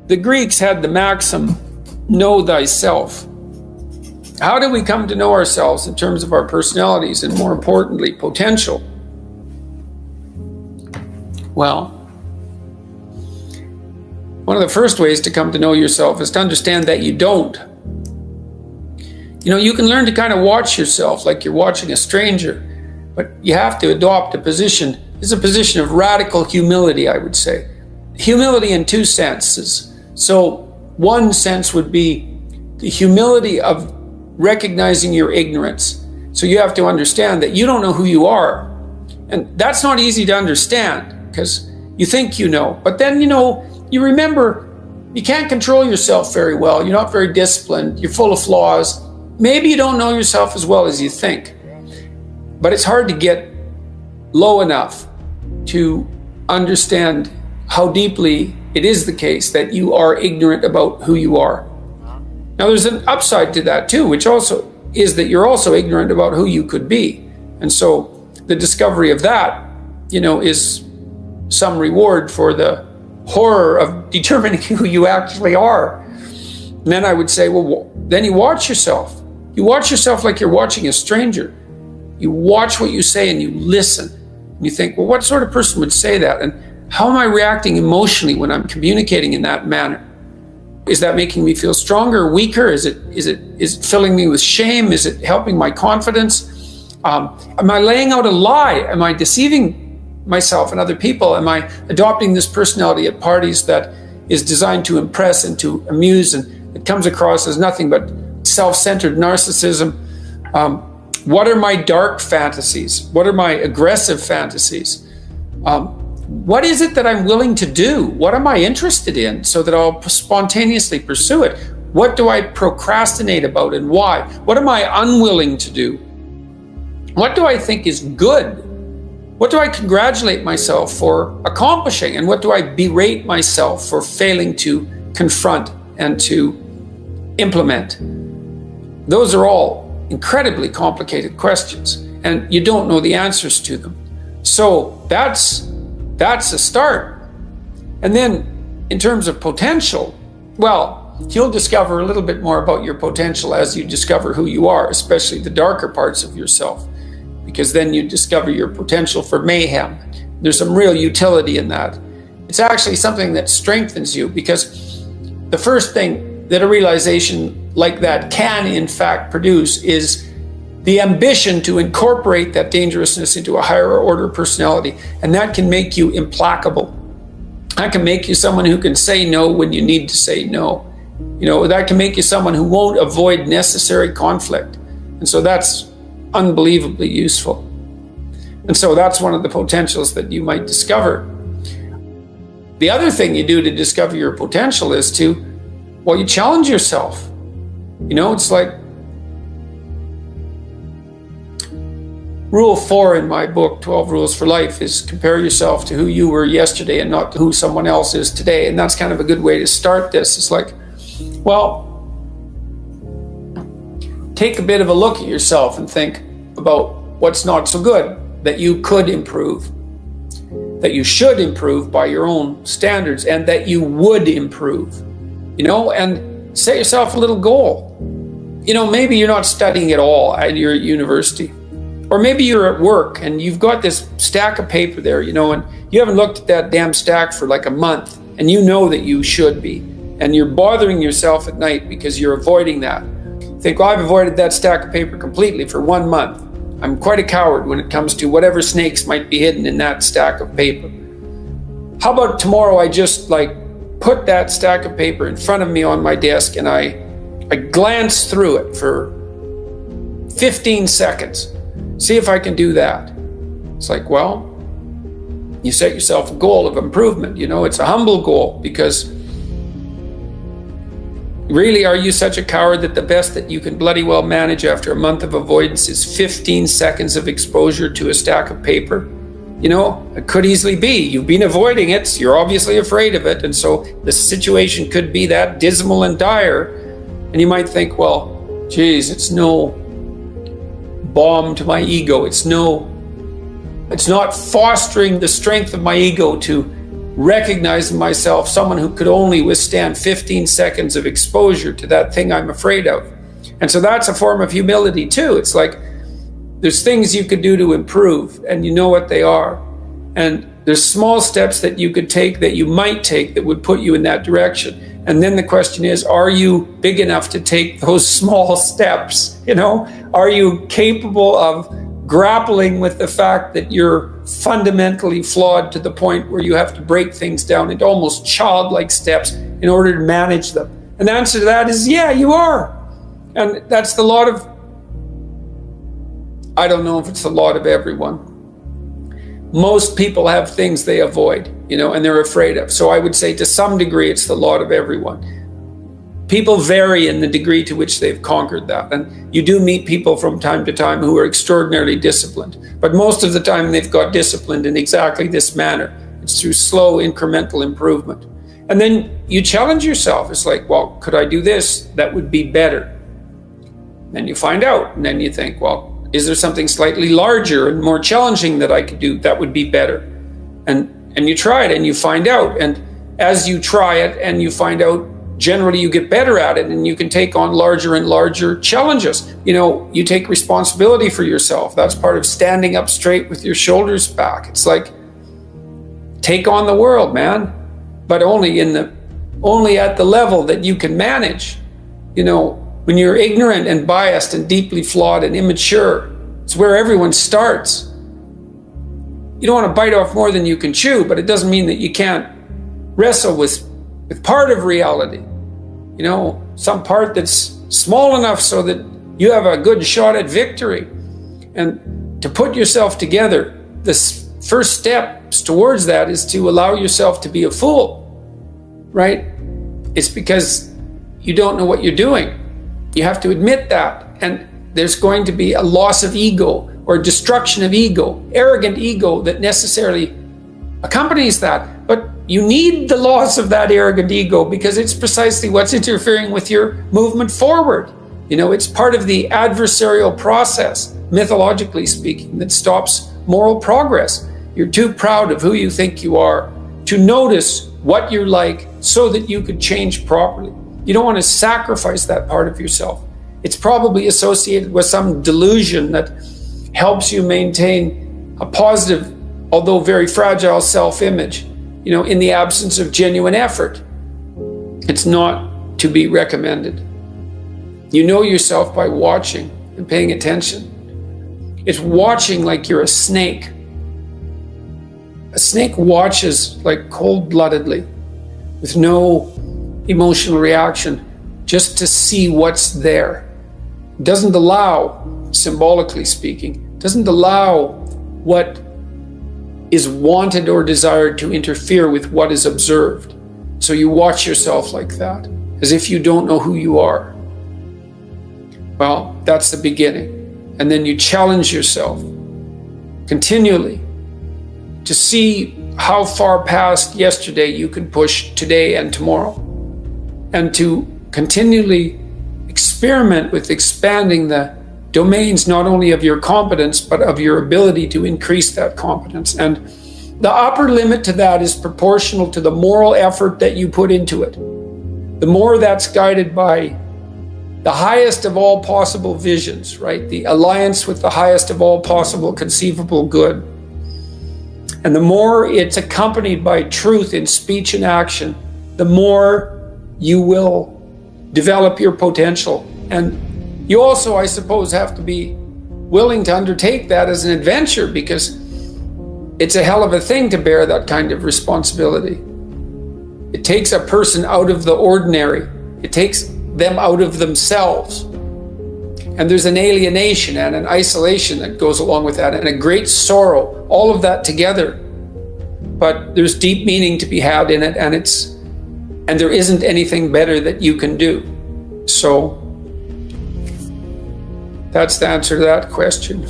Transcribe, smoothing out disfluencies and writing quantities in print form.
The Greeks had the maxim, know thyself. How do we come to know ourselves in terms of our personalities and, more importantly, potential? Well, one of the first ways to come to know yourself is to understand that you don't. You can learn to kind of watch yourself like you're watching a stranger, but you have to adopt a position. It's a position of radical humility, I would say. Humility in two senses. So one sense would be the humility of recognizing your ignorance. So you have to understand that you don't know who you are. And that's not easy to understand because you think you know. But then, you remember you can't control yourself very well. You're not very disciplined. You're full of flaws. Maybe you don't know yourself as well as you think. But it's hard to get low enough to understand how deeply it is the case that you are ignorant about who you are. Now, there's an upside to that too, which also is that you're also ignorant about who you could be. And so the discovery of that, is some reward for the horror of determining who you actually are. And then I would say, well, then you watch yourself. You watch yourself like you're watching a stranger. You watch what you say and you listen. And you think, well, what sort of person would say that? And how am I reacting emotionally when I'm communicating in that manner? Is that making me feel stronger, weaker? Is it filling me with shame? Is it helping my confidence? Am I laying out a lie? Am I deceiving myself and other people? Am I adopting this personality at parties that is designed to impress and to amuse, and it comes across as nothing but self-centered narcissism? What are my dark fantasies? What are my aggressive fantasies? What is it that I'm willing to do? What am I interested in so that I'll spontaneously pursue it? What do I procrastinate about and why? What am I unwilling to do? What do I think is good? What do I congratulate myself for accomplishing? And what do I berate myself for failing to confront and to implement? Those are all incredibly complicated questions, and you don't know the answers to them. So that's a start. And then in terms of potential, well, you'll discover a little bit more about your potential as you discover who you are, especially the darker parts of yourself, because then you discover your potential for mayhem. There's some real utility in that. It's actually something that strengthens you, because the first thing that a realization like that can in fact produce is the ambition to incorporate that dangerousness into a higher order personality. And that can make you implacable. That can make you someone who can say no when you need to say no. That can make you someone who won't avoid necessary conflict. And so that's unbelievably useful. And so that's one of the potentials that you might discover. The other thing you do to discover your potential is you challenge yourself. It's like Rule 4 in my book, 12 Rules for Life, is compare yourself to who you were yesterday and not to who someone else is today. And that's kind of a good way to start this. It's like, take a bit of a look at yourself and think about what's not so good that you could improve, that you should improve by your own standards, and that you would improve, and set yourself a little goal. Maybe you're not studying at all at your university. Or maybe you're at work and you've got this stack of paper there, and you haven't looked at that damn stack for like a month, and you know that you should be. And you're bothering yourself at night because you're avoiding that. You think, I've avoided that stack of paper completely for 1 month. I'm quite a coward when it comes to whatever snakes might be hidden in that stack of paper. How about tomorrow I just put that stack of paper in front of me on my desk and I glance through it for 15 seconds. See if I can do that. It's like, you set yourself a goal of improvement. It's a humble goal, because really, are you such a coward that the best that you can bloody well manage after a month of avoidance is 15 seconds of exposure to a stack of paper? It could easily be. You've been avoiding it. So you're obviously afraid of it. And so the situation could be that dismal and dire. And you might think, geez, it's no balm to my ego. It's not fostering the strength of my ego to recognizing myself someone who could only withstand 15 seconds of exposure to that thing I'm afraid of. And so that's a form of humility too. It's like there's things you could do to improve, and you know what they are. And there's small steps that you could take, that you might take, that would put you in that direction. And then the question is, are you big enough to take those small steps? You know, are you capable of grappling with the fact that you're fundamentally flawed to the point where you have to break things down into almost childlike steps in order to manage them? And the answer to that is, yeah, you are. And that's the lot of, I don't know if it's the lot of everyone. Most people have things they avoid, you know, and they're afraid of. So I would say to some degree, it's the lot of everyone. People vary in the degree to which they've conquered that. And you do meet people from time to time who are extraordinarily disciplined. But most of the time they've got disciplined in exactly this manner. It's through slow incremental improvement. And then you challenge yourself. It's like, well, could I do this? That would be better. Then you find out. And then you think, well, is there something slightly larger and more challenging that I could do that would be better? And you try it and you find out. And as you try it and you find out, generally you get better at it, and you can take on larger and larger challenges. You know, you take responsibility for yourself. That's part of standing up straight with your shoulders back. It's like, take on the world, man, but only at the level that you can manage. You know, when you're ignorant and biased and deeply flawed and immature, it's where everyone starts. You don't want to bite off more than you can chew, but it doesn't mean that you can't wrestle with part of reality. You know, some part that's small enough so that you have a good shot at victory. And to put yourself together, the first steps towards that is to allow yourself to be a fool, right? It's because you don't know what you're doing. You have to admit that. And there's going to be a loss of ego or destruction of ego, arrogant ego that necessarily accompanies that. But you need the loss of that arrogant ego, because it's precisely what's interfering with your movement forward. You know, it's part of the adversarial process, mythologically speaking, that stops moral progress. You're too proud of who you think you are to notice what you're like so that you could change properly. You don't want to sacrifice that part of yourself. It's probably associated with some delusion that helps you maintain a positive, although very fragile self-image, you know, in the absence of genuine effort. It's not to be recommended. You know yourself by watching and paying attention. It's watching like you're a snake. A snake watches like cold-bloodedly, with no emotional reaction, just to see what's there. It doesn't allow, symbolically speaking, doesn't allow what is wanted or desired to interfere with what is observed. So you watch yourself like that, as if you don't know who you are. Well, that's the beginning. And then you challenge yourself continually to see how far past yesterday you can push today and tomorrow, and to continually experiment with expanding the domains not only of your competence, but of your ability to increase that competence. And the upper limit to that is proportional to the moral effort that you put into it. The more that's guided by the highest of all possible visions, right? The alliance with the highest of all possible conceivable good. And the more it's accompanied by truth in speech and action, the more you will develop your potential. And you also, I suppose, have to be willing to undertake that as an adventure, because it's a hell of a thing to bear that kind of responsibility. It takes a person out of the ordinary. It takes them out of themselves. And there's an alienation and an isolation that goes along with that, and a great sorrow, all of that together. But there's deep meaning to be had in it, and there isn't anything better that you can do. So that's the answer to that question.